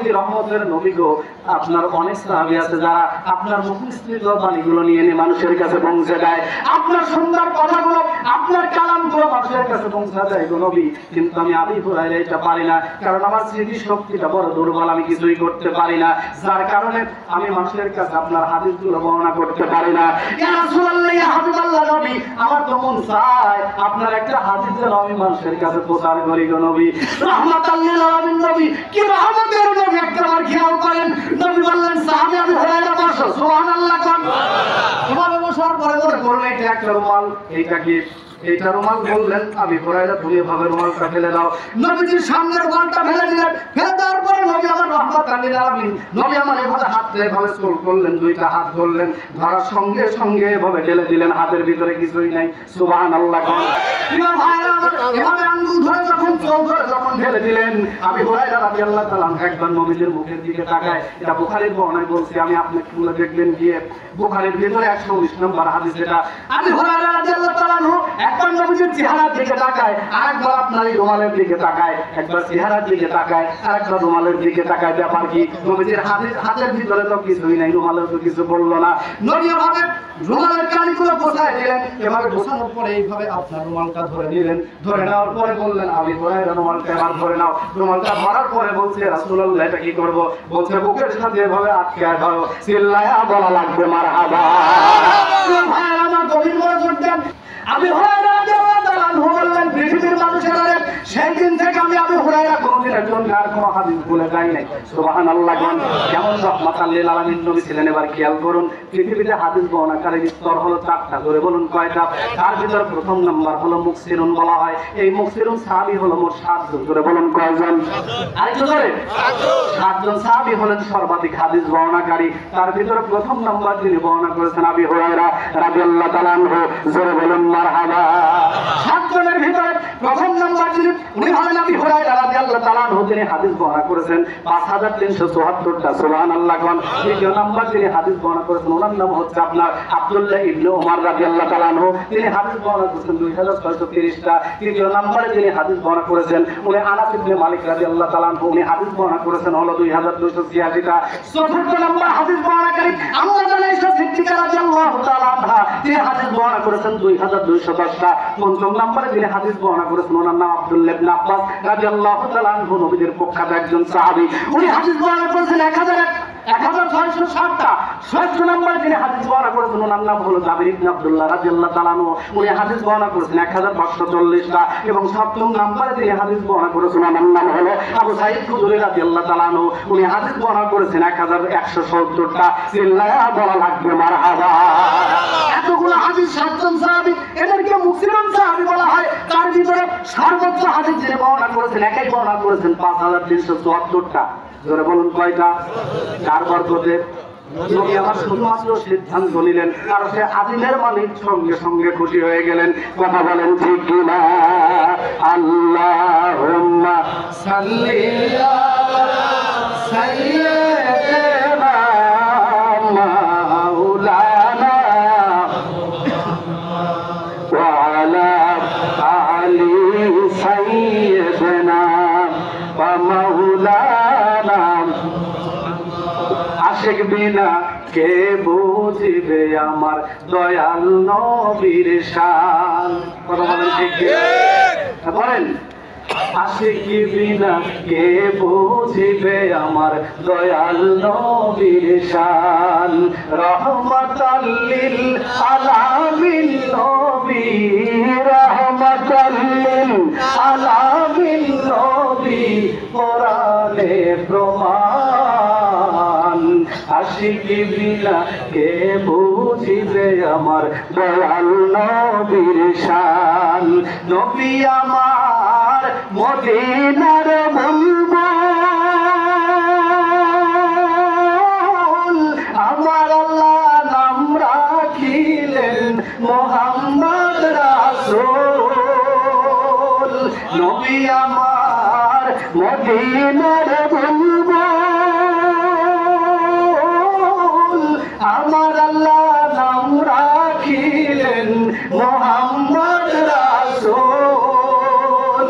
নবী রহমতের নবী গো, আপনার অনেক সাহাবী আছে যারা আপনার মুখনিসৃত বাণীগুলো নিয়ে মানুষের কাছে পৌঁছে দেয়, আপনার সুন্দর কথাগুলো, আপনার কালামগুলো মানুষের কাছে পৌঁছে দেয় গো নবী। কিন্তু আমি আবু হুরায়রা এটা পারি না, কারণ আমার স্মৃতি শক্তিটা বড় দুর্বল, আমি কিছুই করতে পারি না, যার কারণে আমি মানুষের কাছে আপনার হাদিসগুলো বর্ণনা করতে পারি না। ইয়া রাসূলুল্লাহ, ইয়া হাবিবাল্লাহ নবী, আমার তো মন চায় আপনার একটা হাদিস যেন আমি মানুষের কাছে প্রচার করি গো নবী। রাহমাতাল লিল আলামিন নবী, কি রহমতের নবী, একবার খেয়াল করেন। নবী বললেন সাহাবী আবু হুরায়রা বসো, সুবহানাল্লাহ কোন। এভাবে বসার পরে মনে করলেন এটা একটা রুমাল, এইটা কি? এইটা রুমাল বললেন আবু হুরায়রা, তুমি এভাবে রুমালটা ফেলে দাও। নবীজির সামনের রুমালটা ফেলে দিলেন, ফেলে দেওয়ার পরে নবী আমার রাহমাতাল লিল আলামিন, নবী আমার এভাবে হাতটা এভাবে স্ক্রল করলেন, দুইটা হাত ধরলেন, ধরার সঙ্গে সঙ্গে এভাবে ঢেলে দিলেন, হাতের ভিতরে কিছুই নাই। সুবহানাল্লাহ কোন। প্রিয় ভাইরা আমার, এভাবে আঙ্গুল ধরে যখন চোখ ধরে যখন ঢেলে দিলেন, আবু হুরায়রা রাদিয়াল্লাহু তাআলা একবার নবীজির মুখের দিকে তাকায়। এটা বুখারীর বর্ণনায় বলছি, আমি আপনাকে বলে দেখবেন গিয়ে বুখারীর ভিতরে 119 নম্বর হাদিস। এটা আবু হুরায়রা রাদিয়াল্লাহু তাআলা একবার নবীজির চেহারার দিকে তাকায়, আরেকবার আপনার এই রুমালের দিকে তাকায়, একবার চেহারার দিকে তাকায়, আরেকবার রুমালের দিকে তাকায়। ব্যাপার কি? নবীজির হাতের ভিতরে তো কিছুই নাই, রুমালেও তো কিছু বলল না। নবী এভাবে রুমালের কানিগুলো বসায় দিলেন, এভাবে বসানোর পরে এইভাবে আপনার রুমালটা ধরে নিলেন, ধরে নেওয়ার পরে বললেন আবু হুরায়রা রুমালটা এবার ধরে নাও। রুমালটা ধরার পরে বলছে রাসূলুল্লাহ এটা কি করব? বলছে বুকের সাথে এভাবে আটকায় ধরো, চিল্লায়া বলা লাগবে মারহাবা। ভাইরা আমার, গভীর মনোযোগ দেন। আবু হুরায়রা রাদিয়াল্লাহু তাআলা আনহু বললেন, পৃথিবীর মানুষেরা সেই দিন থেকে আমি আবু হুরায়রা কোনদিনের জন্য আর কোনো হাদিস ভুলে যাই নাই। সুবহানাল্লাহ। কেমন রাহমাতাল লিল আলামিন নবী ছিলেন। এবার খেয়াল করুন, পৃথিবীতে হাদিস বর্ণনাকারীর স্তর হলো 4টা। ধরে বলুন কয়টা? তার ভিতর প্রথম নাম্বার হলো মুকসিরুন বলা হয়। এই মুকসিরুন সাহাবী হলো মোট 7 জন। ধরে বলুন কয়জন? আরেকটু ধরে 7 জন সাহাবী হলেন সর্বাধিক হাদিস বর্ণনাকারী। তার ভিতরে প্রথম নাম্বার যিনি বর্ণনা করেছেন আবু হুরায়রা রাদিয়াল্লাহু তাআলা আনহু। জোরে বলুন মারহাবা। 7 জনের ভিতরে প্রথম নাম্বার যিনি, উনি হলেন আবু হুরায়রা রাদিয়াল্লাহু তাআলা আনহু। তিনি হাদিস বর্ণনা করেছেন 5374টা। সুবহানাল্লাহ। দ্বিতীয় নাম্বার যিনি হাদিস বর্ণনা করেছেন ওনার নাম হচ্ছে আপনার আব্দুল্লাহ ইবনে ওমর রাদিয়াল্লাহু তাআলা আনহু। তিনি হাদিস বর্ণনা করেছেন 2630টা। তৃতীয় নম্বরে যিনি হাদিস বর্ণনা করেছেন উনি আনাস ইবনে মালিক রাদিয়াল্লাহু তাআলা আনহু। উনি হাদিস বর্ণনা করেছেন হলো 2286টা। চতুর্থ নম্বর হাদিস বর্ণনাকারী আম্মা জানা আয়েশা সিদ্দিকা রাদিয়াল্লাহু তাআলা আনহা। তিনি হাদিস বর্ণনা করেছেন 2210টা। পঞ্চম নম্বরে যিনি হাদিস বর্ণনা করেছেন ওনার নাম আব্দুল্লাহ ইবনে আব্বাস রাদিয়াল্লাহু তাআলা আনহু, নবীদের প্রখ্যাত একজন সাহাবী। উনি হাদিস বর্ণনা করেছেন 1660টা। ষষ্ঠ নম্বরে যিনি হাদিস বর্ণনা করেছেন ওনার নাম হলো জাবির ইবনে আব্দুল্লাহ রাদিয়াল্লাহু তাআলা আনহু। উনি হাদিস বর্ণনা করেছেন 1540টা। এবং সপ্তম নম্বরে যিনি হাদিস বর্ণনা করেছেন ওনার নাম হলো আবু সাঈদ খুদরি রাদিয়াল্লাহু তাআলা আনহু। উনি হাদিস বর্ণনা করেছেন 1170টা। চিল্লায়া বলা লাগবে মারহাবা। এতগুলো হাদিস 7 জন সাহাবী, এদেরকে মুকসিরুন সাহাবী বলা হয়। তার ভিতরে সর্বোচ্চ হাদিস যিনি বর্ণনা করেছেন, একাই বর্ণনা করেছেন 5374টা। জোরে বলুন কয়টা? 4 বর্গতে। নবী আমার শুধুমাত্র সিদ্ধান্ত নিলেন, আর সে আদিলের মালিক সঙ্গে সঙ্গে খুশি হয়ে গেলেন। কথা বলেন ঠিক কিনা? আল্লাহুম্মা সাল্লি আলা সাইয়্যিদিনা মাওলানা ওয়া আলা আলি সাইয়্যিদিনা ওয়া মাওলানা। আশিক বিনা কে বুঝিবে আমার দয়াল নবীর শান। কথা বলেন ঠিক কি বলেন? আশিক বিনা কে বুঝিবে আমার দয়াল নবীর শান। রহমাতাল লিল আলামিন নবী, রহমাতাল লিল আলামিন নবী, কোরআনে প্রমাণ। আশিক বিনা কে বুঝিবে আমার দয়াল নবীর শান। নবী আমার মদিনার বুলবুল, আমার আল্লাহ নাম রাখিলেন মুহাম্মদ রাসূল। নবী আমার মদিনার বুলবুল, আমার আল্লাহ নাম রাখিলেন মুহাম্মদ রাসূল।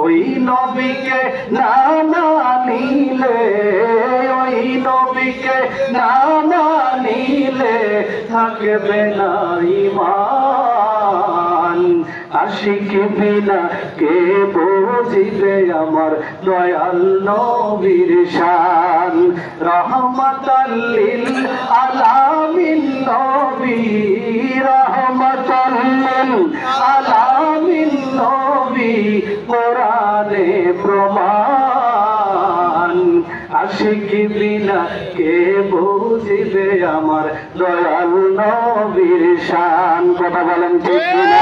ওই নবীকে না নবীকে না মানিলে থাকবে না ঈমান। আশিক বিনা কে বুঝিবে আমার দয়াল নবীর শান। রহমাতাল লিল আলামিন নবী, রহমাতাল লিল আলামিন নবী, কোরআনে প্রমাণ। আশিক বিনা কে বুঝিবে আমার দয়াল নবীর শান। কথা বলেন ঠিক কিনা?